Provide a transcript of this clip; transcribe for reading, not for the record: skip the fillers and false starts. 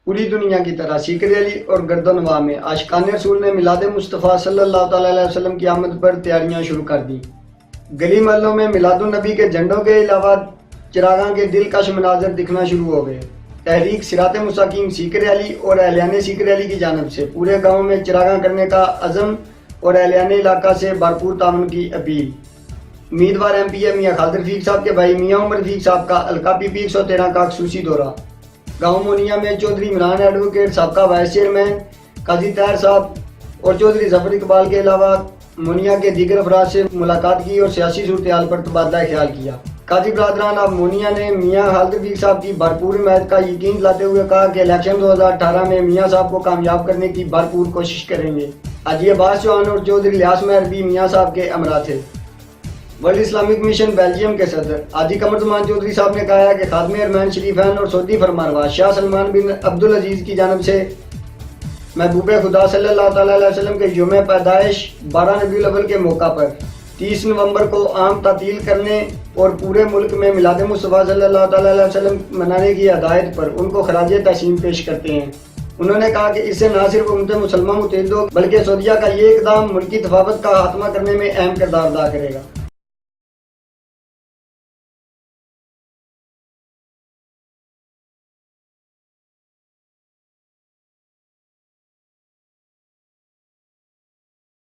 پوری دنیا کی طرح سیکر علی اور گردنواں میں عاشقان رسول نے میلاد مصطفیٰ صلی اللہ تعالیٰ علیہ وسلم کی آمد پر تیاریاں شروع کر دی۔ گلی محلوں میں میلاد النبی کے جھنڈوں کے علاوہ چراغاں کے دلکش مناظر دکھنا شروع ہو گئے۔ تحریک صراط مستقیم سیکر علی اور اہلیان سیکر علی کی جانب سے پورے گاؤں میں چراغاں کرنے کا عزم اور اہلیان علاقہ سے بھرپور تعاون کی اپیل۔ امیدوار ایم پی اے میاں خالد رفیق صاحب کے بھائی میاں عمر رفیق صاحب کا حلقہ پی پی 113 کا خصوصی دورہ۔ گاؤں مونیا میں چودھری عمران ایڈوکیٹ سابقہ وائس چیئرمین قاضی طاہر صاحب اور چودھری ظفر اقبال کے علاوہ مونیا کے دیگر افراد سے ملاقات کی اور سیاسی صورتحال پر تبادلہ خیال کیا۔ قاضی برادران آف مونیا نے میاں خالد رفیق صاحب کی بھرپور حمایت کا یقین دلاتے ہوئے کہا کہ الیکشن 2018 میں میاں صاحب کو کامیاب کرنے کی بھرپور کوشش کریں گے۔ حاجی عباس چوہان اور چودھری الیاس مہر بھی میاں صاحب کے ہمراہ تھے۔ ورلڈ اسلامک مشن بیلجیم کے صدر حاجی قمر زمان چودھری صاحب نے کہا ہے کہ خادم حرمین شریفین اور سعودی فرمانروا شاہ سلمان بن عبدالعزیز کی جانب سے محبوب خدا صلی اللہ تعالیٰ علیہ وسلم کے یوم پیدائش 12 ربیع الاول کے موقع پر 30 نومبر کو عام تعطیل کرنے اور پورے ملک میں میلاد مصطفیٰ صلی اللہ تعالیٰ علیہ وسلم منانے کی ہدایت پر ان کو خراج تحسین پیش کرتے ہیں۔ انہوں نے کہا کہ اس سے نہ صرف امت مسلمہ متحد ہوگی بلکہ سعودیہ کا یہ اقدام ملکی تفاوت کا خاتمہ کرنے میں اہم کردار ادا کرے گا۔